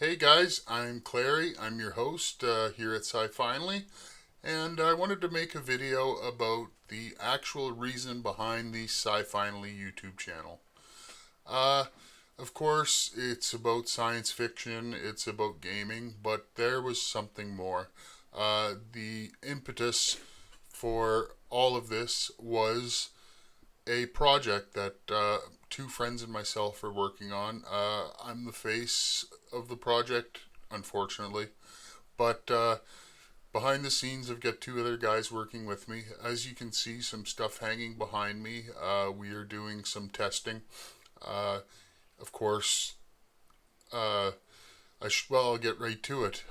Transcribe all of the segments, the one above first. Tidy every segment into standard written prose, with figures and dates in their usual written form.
Hey guys, I'm Clary. I'm your host here at Sigh Finally, and I wanted to make a video about the actual reason behind the Sigh Finally YouTube channel. Uh, of course, it's about science fiction, it's about gaming, but there was something more. The impetus for all of this was a project that two friends and myself are working on. I'm the face of the project, unfortunately, but behind the scenes, I've got two other guys working with me. As you can see, some stuff hanging behind me. We are doing some testing. Uh, of course, uh, I'll get right to it.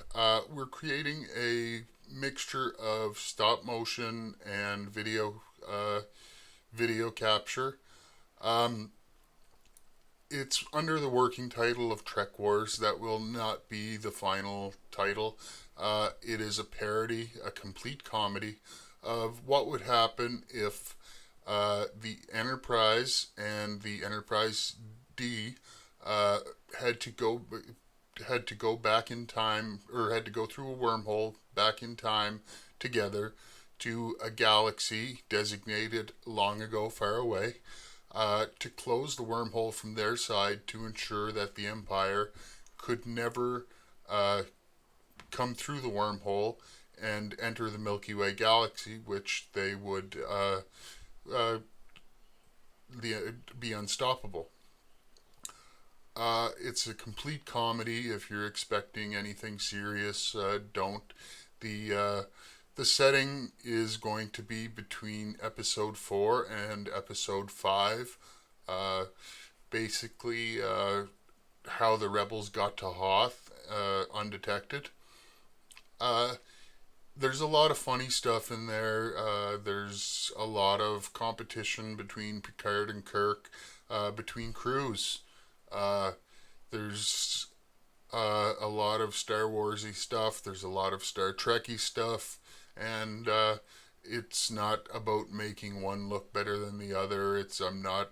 We're creating a mixture of stop motion and video capture. Um, it's under the working title of Trek Wars. That will not be the final title. It is a parody, a complete comedy of what would happen if the Enterprise and the Enterprise D uh, had to go had to go back in time, or had to go through a wormhole back in time together to a galaxy designated long ago, far away, to close the wormhole from their side to ensure that the Empire could never uh, come through the wormhole and enter the Milky Way galaxy, which they would uh, be unstoppable. It's a complete comedy. If you're expecting anything serious, don't. The uh, the setting is going to be between episode 4 and episode 5. Uh, basically, how the rebels got to Hoth undetected. Uh, there's a lot of funny stuff in there. There's a lot of competition between Picard and Kirk, between crews. Uh, there's a lot of Star Warsy stuff. There's a lot of Star Trekky stuff, and it's not about making one look better than the other. I'm not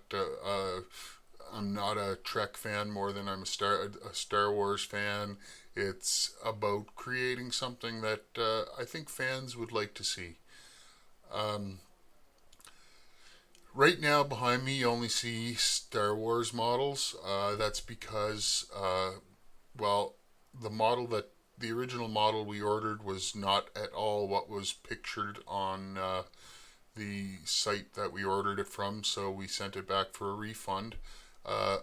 a Trek fan more than I'm a Star Wars fan. It's about creating something that I think fans would like to see. Um, right now, behind me, you only see Star Wars models. That's because, well, the model that the original model we ordered was not at all what was pictured on the site that we ordered it from, so we sent it back for a refund. Uh,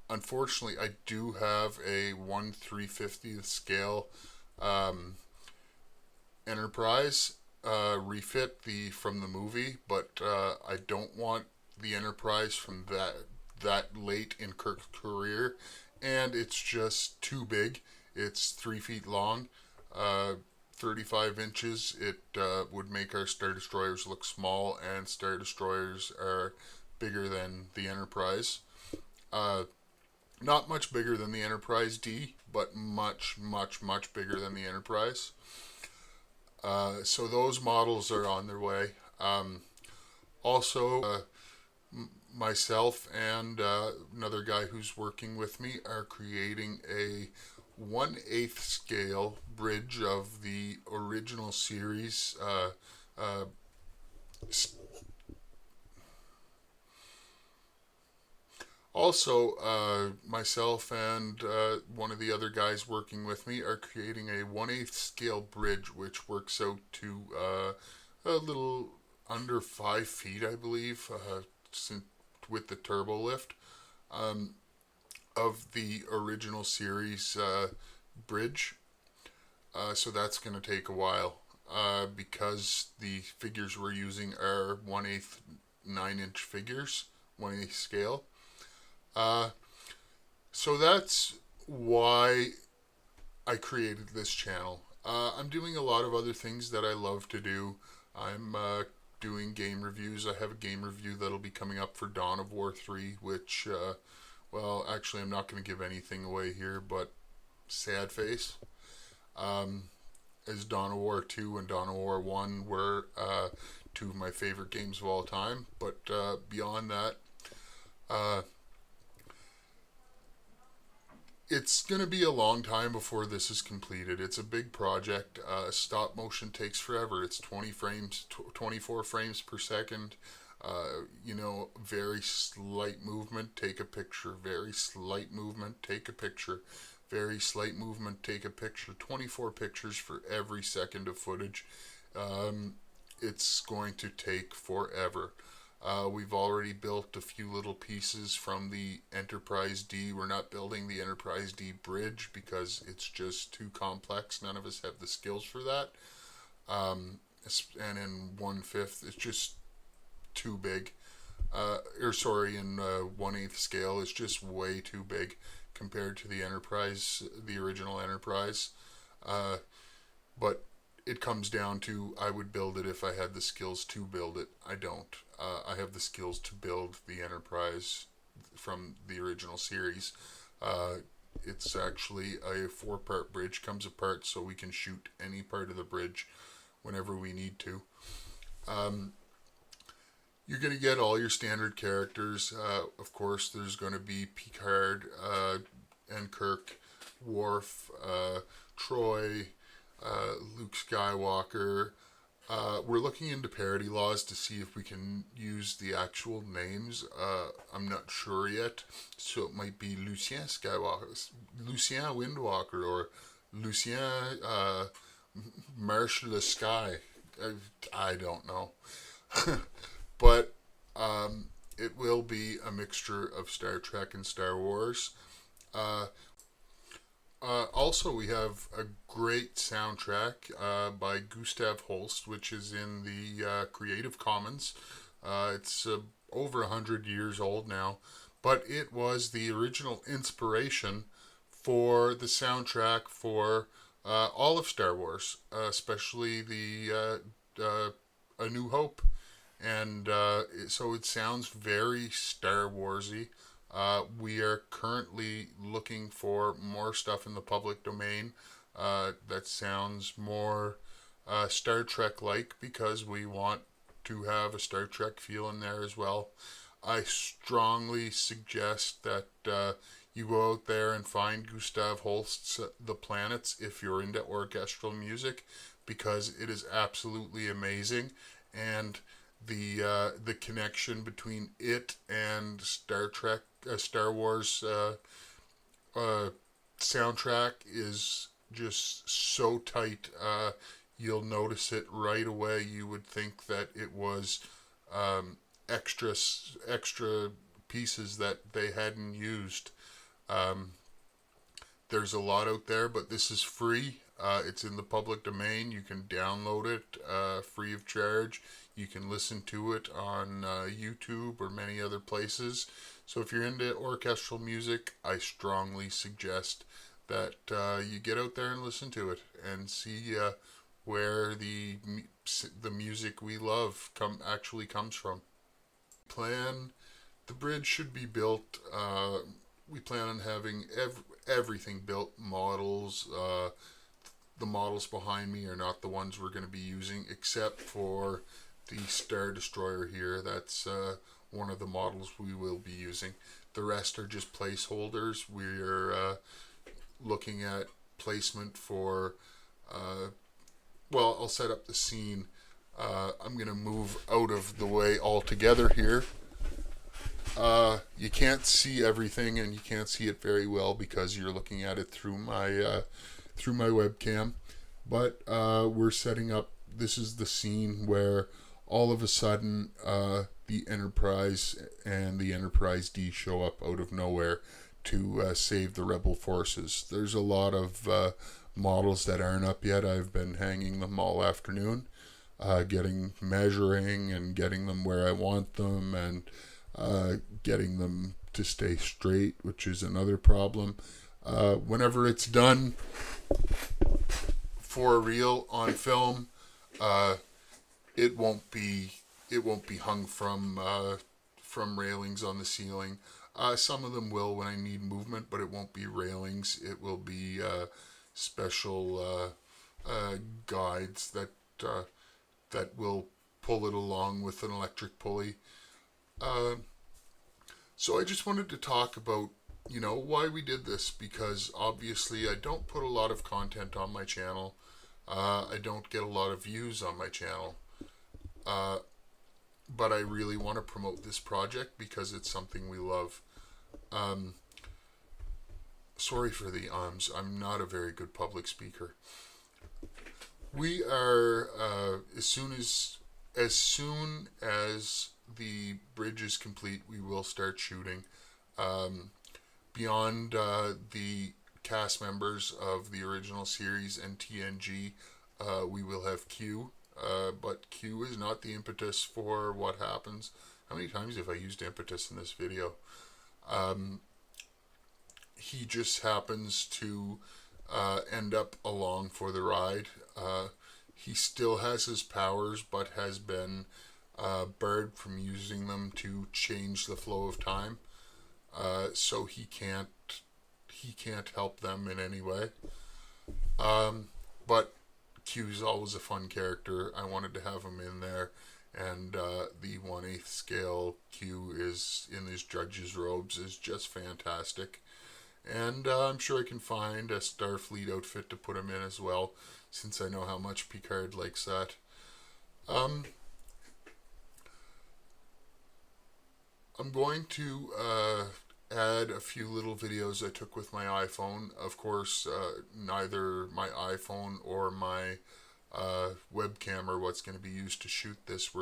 Unfortunately, I do have a 1/350th scale um, Enterprise refit the from the movie, but I don't want the Enterprise from that late in Kirk's career, and it's just too big. It's 3 feet long, 35 inches. It would make our Star Destroyers look small, and Star Destroyers are bigger than the Enterprise. Uh, Not much bigger than the Enterprise D, but much, much, much bigger than the Enterprise. So those models are on their way. Also, myself and another guy who's working with me are creating a 1/8 scale bridge of the original series. Uh, Also, myself and one of the other guys working with me are creating a 1/8 scale bridge, which works out to a little under 5 feet, I believe, with the turbo lift, um, of the original series bridge. So that's going to take a while because the figures we're using are 1/8 9-inch figures, 1/8 scale. Uh, so that's why I created this channel. I'm doing a lot of other things that I love to do. I'm doing game reviews. I have a game review that'll be coming up for Dawn of War 3, which, well, actually, I'm not going to give anything away here, but sad face. Um, as Dawn of War 2 and Dawn of War 1 were two of my favorite games of all time. But beyond that, uh, It's going to be a long time before this is completed. It's a big project. Stop motion takes forever. It's 20 frames, 24 frames per second. Very slight movement, take a picture. Very slight movement, take a picture. Very slight movement, take a picture. 24 pictures for every second of footage. Um, it's going to take forever. We've already built a few little pieces from the Enterprise D. We're not building the Enterprise D bridge because it's just too complex. None of us have the skills for that. And in 1/5, it's just too big. In 1/8 scale, it's just way too big compared to the Enterprise, the original Enterprise. Uh, but it comes down to I would build it if I had the skills to build it. I don't. I have the skills to build the Enterprise from the original series. Uh, it's actually a 4-part bridge, comes apart so we can shoot any part of the bridge whenever we need to. Um, you're going to get all your standard characters. Of course, there's going to be Picard and Kirk, Worf, Troy, Luke Skywalker. We're looking into parody laws to see if we can use the actual names. I'm not sure yet, so it might be Lucien Skywalker, Lucien Windwalker, or Lucien Marsh the Sky. I don't know, but it will be a mixture of Star Trek and Star Wars. Uh, Also, we have a great soundtrack by Gustav Holst, which is in the Creative Commons. It's over 100 years old now, but it was the original inspiration for the soundtrack for all of Star Wars, especially the A New Hope. And so it sounds very Star Warsy. We are currently looking for more stuff in the public domain that sounds more Star Trek like because we want to have a Star Trek feel in there as well. I strongly suggest that you go out there and find Gustav Holst's The Planets if you're into orchestral music because it is absolutely amazing, and the connection between it and Star Trek, Star Wars uh, soundtrack is just so tight. You'll notice it right away. You would think that it was um, extra pieces that they hadn't used. Um, there's a lot out there, but this is free. It's in the public domain. You can download it free of charge. You can listen to it on YouTube or many other places. So if you're into orchestral music, I strongly suggest that you get out there and listen to it and see where the music we love actually comes from. Plan the bridge should be built. We plan on having everything built. Models. The models behind me are not the ones we're going to be using, except for the Star Destroyer here. That's one of the models we will be using. The rest are just placeholders. We're looking at placement for. I'll set up the scene. I'm going to move out of the way altogether here. You can't see everything, and you can't see it very well because you're looking at it through my webcam. But we're setting up. This is the scene where all of a sudden the Enterprise and the Enterprise D show up out of nowhere to save the Rebel forces. There's a lot of models that aren't up yet. I've been hanging them all afternoon, measuring and getting them where I want them, and getting them to stay straight, which is another problem. Whenever it's done for a reel on film, it won't be hung from railings on the ceiling. Some of them will when I need movement, but it won't be railings. It will be special guides that will pull it along with an electric pulley. So I just wanted to talk about why we did this, because obviously I don't put a lot of content on my channel. I don't get a lot of views on my channel. Uh, but I really want to promote this project because it's something we love. Um, Sorry for the ums. I'm not a very good public speaker. We are as soon as the bridge is complete, we will start shooting. Um, Beyond the cast members of the original series and TNG, we will have Q. But Q is not the impetus for what happens. How many times have I used impetus in this video? Um, he just happens to end up along for the ride. He still has his powers, but has been barred from using them to change the flow of time. So he can't help them in any way. But Q's always a fun character. I wanted to have him in there, and the 1/8 scale Q is in his judge's robes is just fantastic. And I'm sure I can find a Starfleet outfit to put him in as well, since I know how much Picard likes that. Um, I'm going to add a few little videos I took with my iPhone. Of course, neither my iPhone or my webcam are what's going to be used to shoot this.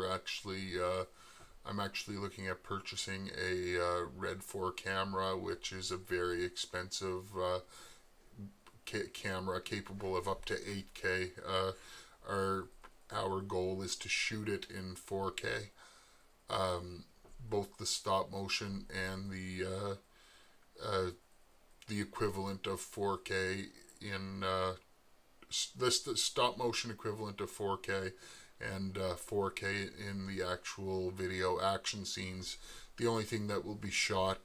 I'm actually looking at purchasing a Red 4 camera, which is a very expensive camera capable of up to 8K. Our our goal is to shoot it in 4K. Both the stop motion and the equivalent of 4K in the stop motion equivalent of 4K and 4K in the actual video action scenes. The only thing that will be shot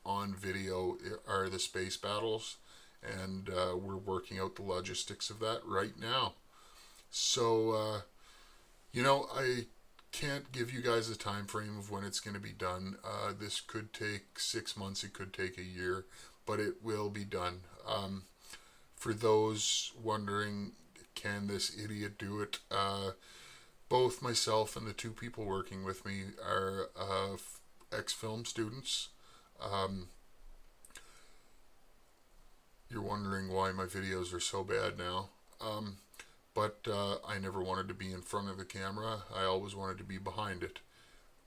on video are the space battles, and we're working out the logistics of that right now. So, I can't give you guys a time frame of when it's going to be done. This could take 6 months, it could take a year, but it will be done. For those wondering, can this idiot do it? Both myself and the two people working with me are ex-film students. Um, you're wondering why my videos are so bad now. But I never wanted to be in front of the camera. I always wanted to be behind it.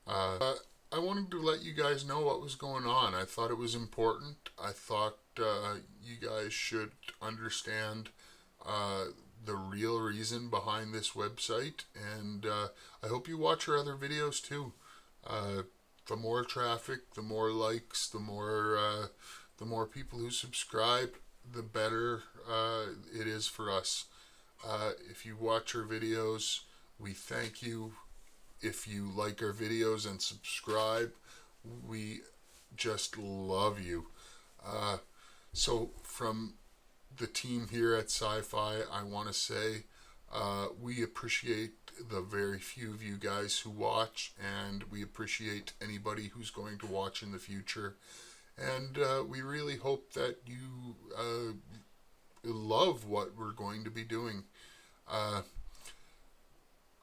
I wanted to let you guys know what was going on. I thought it was important. I thought you guys should understand the real reason behind this website, and I hope you watch our other videos too. The more traffic, the more likes, the more people who subscribe, the better it is for us. If you watch our videos, we thank you. If you like our videos and subscribe, we just love you. So from the team here at Sci-Fi, I want to say we appreciate the very few of you guys who watch, and we appreciate anybody who's going to watch in the future. And we really hope that you love what we're going to be doing.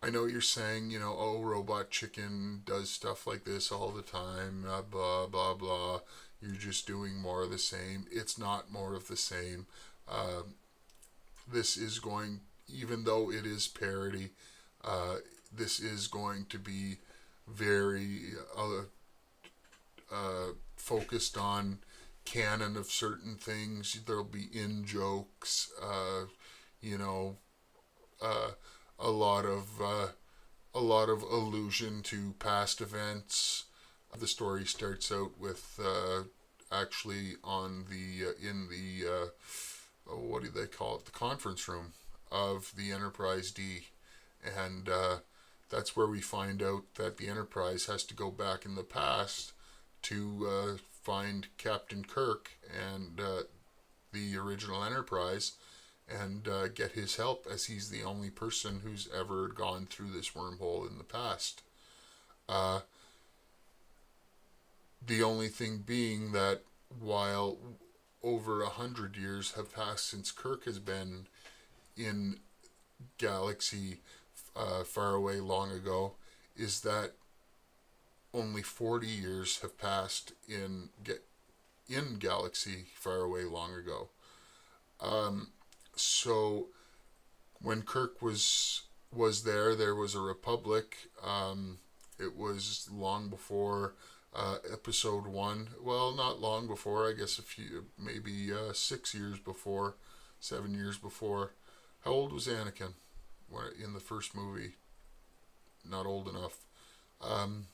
I know you're saying, oh, Robot Chicken does stuff like this all the time, blah, blah, blah. You're just doing more of the same. It's not more of the same. This is going, even though it is parody, this is going to be very focused on canon of certain things. There'll be in-jokes, a lot of allusion to past events. The story starts out with actually on the in the what do they call it? The conference room of the Enterprise D, and that's where we find out that the Enterprise has to go back in the past to find Captain Kirk and the original Enterprise, and get his help, as he's the only person who's ever gone through this wormhole in the past. The only thing being that while over 100 years have passed since Kirk has been in galaxy far away long ago, is that only 40 years have passed in galaxy far away long ago. Um, so when Kirk was there was a republic. It was long before episode one. Well, not long before. I guess a few, maybe 6 years before, 7 years before. How old was Anakin in the first movie? Not old enough. Um,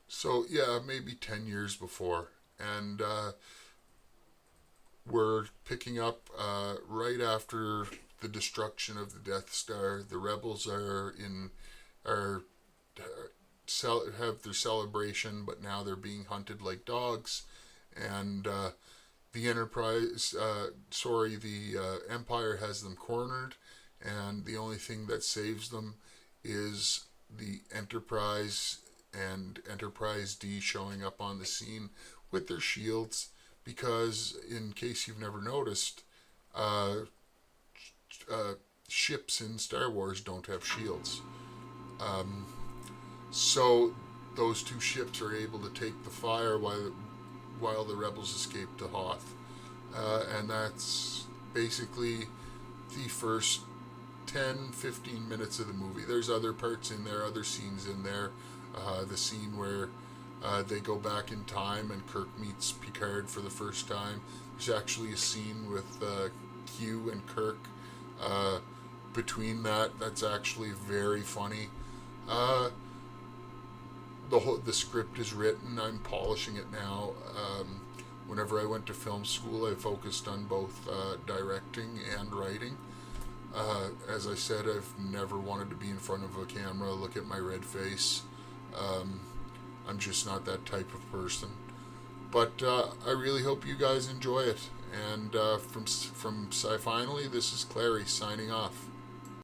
so yeah, maybe 10 years before, and we're picking up right after the destruction of the Death Star. The rebels are have their celebration, but now they're being hunted like dogs, and the Enterprise, the Empire has them cornered, and the only thing that saves them is the Enterprise and Enterprise D showing up on the scene with their shields, because in case you've never noticed, uh, uh, ships in Star Wars don't have shields. Um, so those two ships are able to take the fire while the rebels escape to Hoth, and that's basically the first 10-15 minutes of the movie. There's other parts in there, other scenes in there. The scene where they go back in time and Kirk meets Picard for the first time. There's actually a scene with Q and Kirk between that. That's actually very funny. Uh, the script is written. I'm polishing it now. Whenever I went to film school, I focused on both directing and writing. As I said, I've never wanted to be in front of a camera, look at my red face. Um, I'm just not that type of person. But I really hope you guys enjoy it. And from Sigh Finally, this is Clary signing off.